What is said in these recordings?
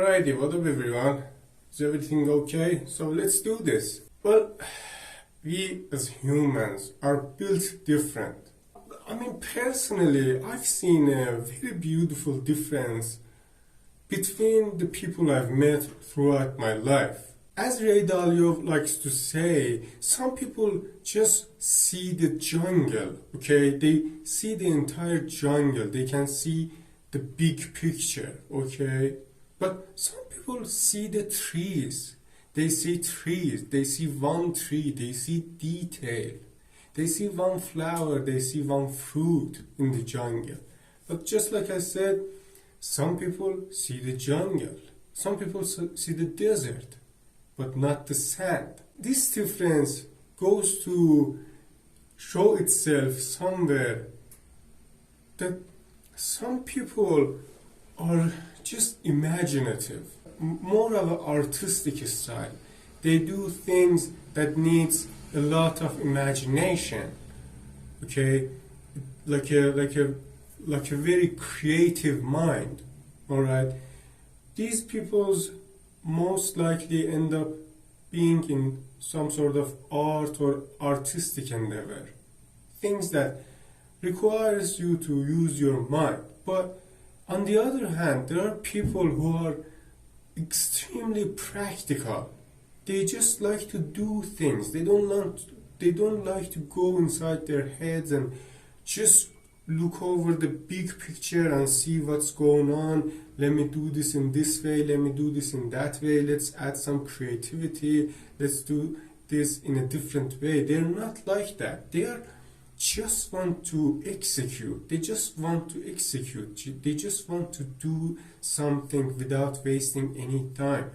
Alrighty, what up everyone? Is everything okay? So let's do this. Well, we as humans are built different. I mean, personally, I've seen a very beautiful difference between the people I've met throughout my life. As Ray Dalio likes to say, some people just see the jungle, okay? They see the entire jungle. They can see the big picture, okay? But some people see the trees. They see trees. They see one tree. They see detail. They see one flower. They see one fruit in the jungle. But just like I said, some people see the jungle. Some people see the desert, but not the sand. This difference goes to show itself somewhere that some people are just imaginative, more of an artistic style. They do things that needs a lot of imagination, okay, like a very creative mind. All right, these people's most likely end up being in some sort of art or artistic endeavor, things that requires you to use your mind. But on the other hand, there are people who are extremely practical. They just like to do things. They don't like to go inside their heads and just look over the big picture and see what's going on. Let me do this in this way. Let me do this in that way. Let's add some creativity. Let's do this in a different way. They're not like that. They are just want to execute. They just want to execute. They just want to do something without wasting any time.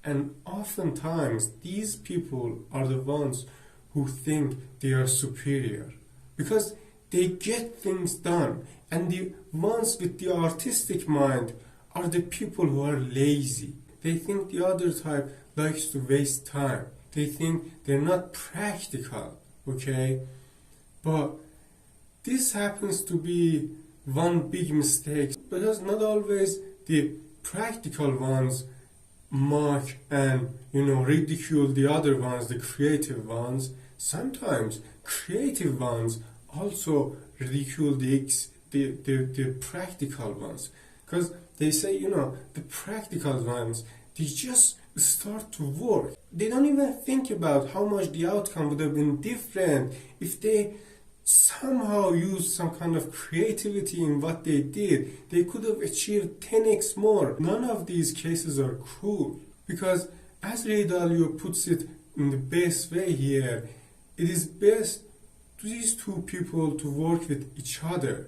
And oftentimes, these people are the ones who think they are superior because they get things done. And the ones with the artistic mind are the people who are lazy. They think the other type likes to waste time. They think they're not practical, okay? But this happens to be one big mistake because not always the practical ones mock and ridicule the other ones, the creative ones. Sometimes creative ones also ridicule the practical ones because they say the practical ones, they just start to work. They don't even think about how much the outcome would have been different if they somehow used some kind of creativity in what they did. They could have achieved 10x more. None of these cases are cool because, as Ray Dalio puts it in the best way here, it is best to these two people to work with each other.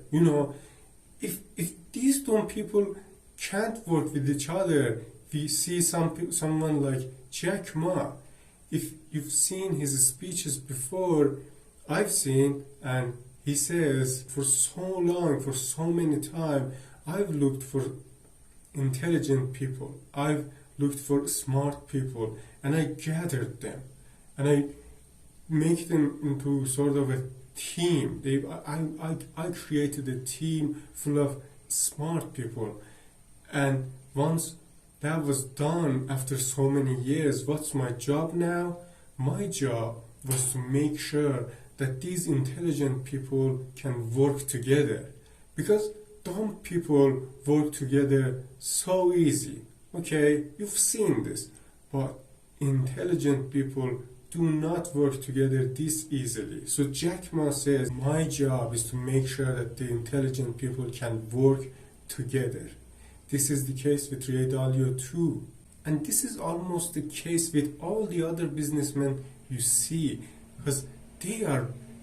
If these two people can't work with each other, we see someone like Jack Ma. If you've seen his speeches before, I've seen, and he says, for so long, for so many time, I've looked for intelligent people. I've looked for smart people, and I gathered them, and I make them into sort of a team. I created a team full of smart people, and once that was done, after so many years, what's my job now? My job was to make sure that these intelligent people can work together, because dumb people work together so easy. Okay, you've seen this, but intelligent people do not work together this easily. So Jack Ma says, my job is to make sure that the intelligent people can work together. This is the case with Ray Dalio too. And this is almost the case with all the other businessmen you see, because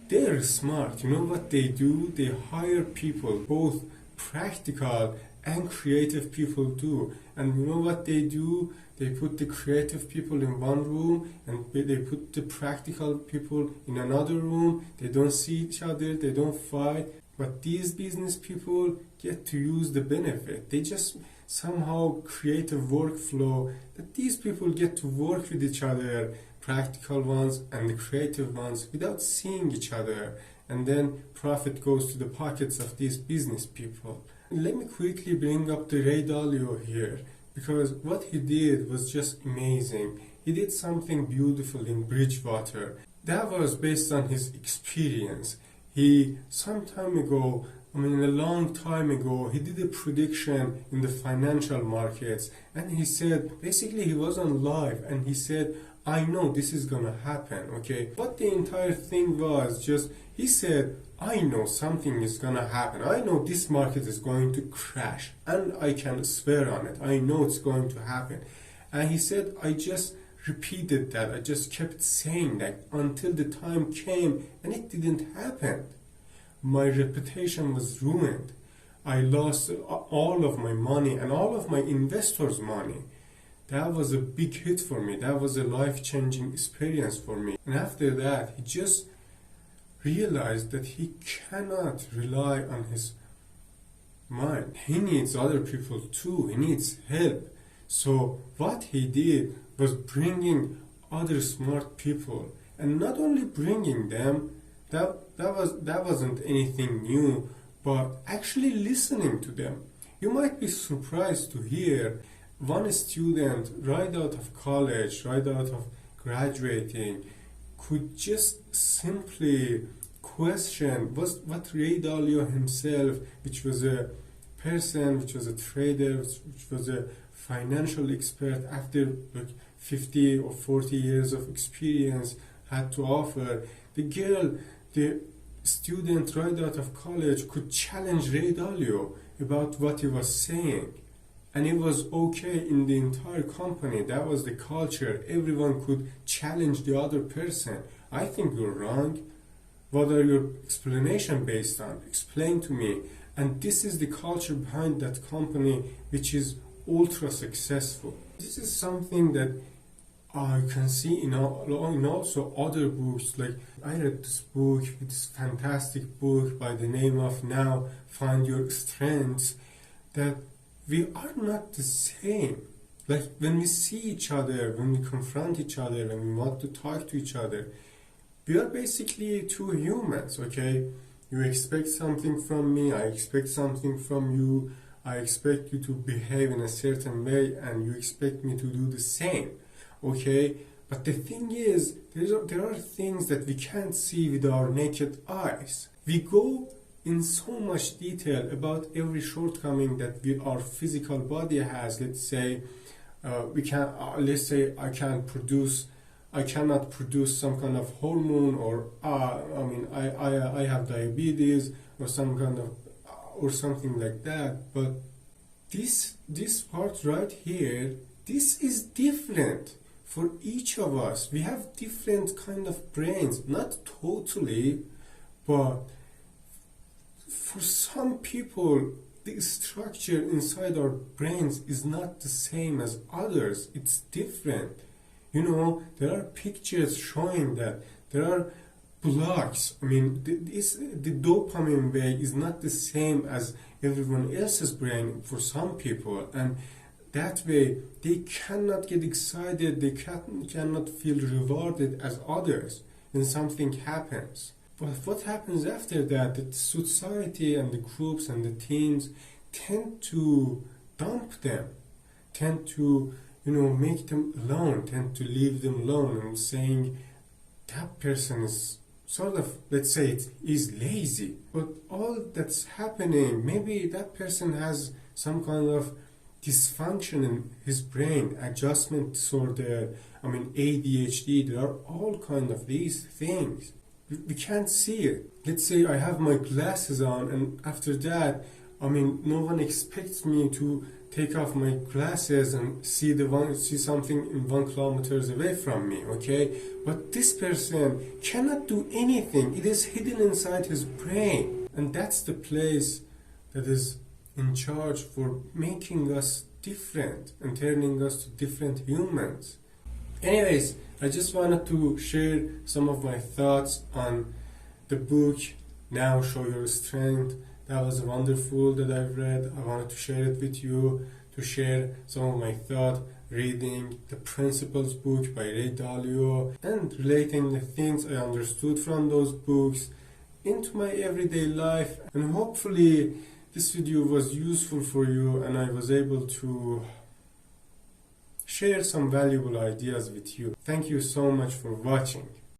they're smart. You know what they do? They hire people, both practical and creative people do. And you know what they do? They put the creative people in one room and they put the practical people in another room. They don't see each other, they don't fight. But these business people get to use the benefit. They just somehow create a workflow that these people get to work with each other, practical ones and the creative ones, without seeing each other. And then profit goes to the pockets of these business people. Let me quickly bring up the Ray Dalio here. because what he did was just amazing. He did something beautiful in Bridgewater. That was based on his experience. He, some time ago, a long time ago, he did a prediction in the financial markets, and he said, basically he was on live, and he said, I know this is gonna happen, okay? What the entire thing was, just, he said, I know something is gonna happen. I know this market is going to crash, and I can swear on it. I know it's going to happen. And he said, I just repeated that. I just kept saying that until the time came, and it didn't happen. My reputation was ruined. I lost all of my money and all of my investors' money. That was a big hit for me. That was a life-changing experience for me. And after that, he just realized that he cannot rely on his mind. He needs other people too. He needs help. So what he did was bringing other smart people, and not only bringing them, that wasn't anything new, but actually listening to them. You might be surprised to hear one student right out of college, right out of graduating, could just simply question what Ray Dalio himself, which was a person, which was a trader, which was a financial expert after like 50 or 40 years of experience, had to offer. The student right out of college could challenge Ray Dalio about what he was saying. And it was okay in the entire company. That was the culture. Everyone could challenge the other person. I think you're wrong. What are your explanation based on? Explain to me. And this is the culture behind that company, which is ultra successful. This is something that I can see in also other books. Like, I read this book, this fantastic book by the name of Now Find Your Strengths, that we are not the same. Like, when we see each other, when we confront each other, when we want to talk to each other, we are basically two humans, okay? You expect something from me, I expect something from you, I expect you to behave in a certain way, and you expect me to do the same, okay? But the thing is, there are things that we can't see with our naked eyes. We go in so much detail about every shortcoming that our physical body has. Let's say I cannot produce some kind of hormone, or I have diabetes, or some kind of or something like that. But this part right here, this is different for each of us. We have different kind of brains, not totally, but for some people, the structure inside our brains is not the same as others. It's different. You know, there are pictures showing that there are blocks. I mean, the dopamine way is not the same as everyone else's brain for some people, and that way they cannot get excited, they cannot feel rewarded as others when something happens. But what happens after that, the society and the groups and the teams tend to dump them, tend to, make them alone, tend to leave them alone, and saying that person is sort of, let's say, is lazy. But all that's happening, maybe that person has some kind of dysfunction in his brain, adjustment disorder, ADHD, there are all kind of these things. We can't see it. Let's say I have my glasses on, and after that, no one expects me to take off my glasses and see something in 1 kilometer away from me, okay? But this person cannot do anything. It is hidden inside his brain. And that's the place that is in charge for making us different and turning us to different humans. Anyways, I just wanted to share some of my thoughts on the book, Now Show Your Strength. That was wonderful that I've read. I wanted to share it with you, to share some of my thoughts, reading the Principles book by Ray Dalio, and relating the things I understood from those books into my everyday life. And hopefully this video was useful for you, and I was able to share some valuable ideas with you. Thank you so much for watching.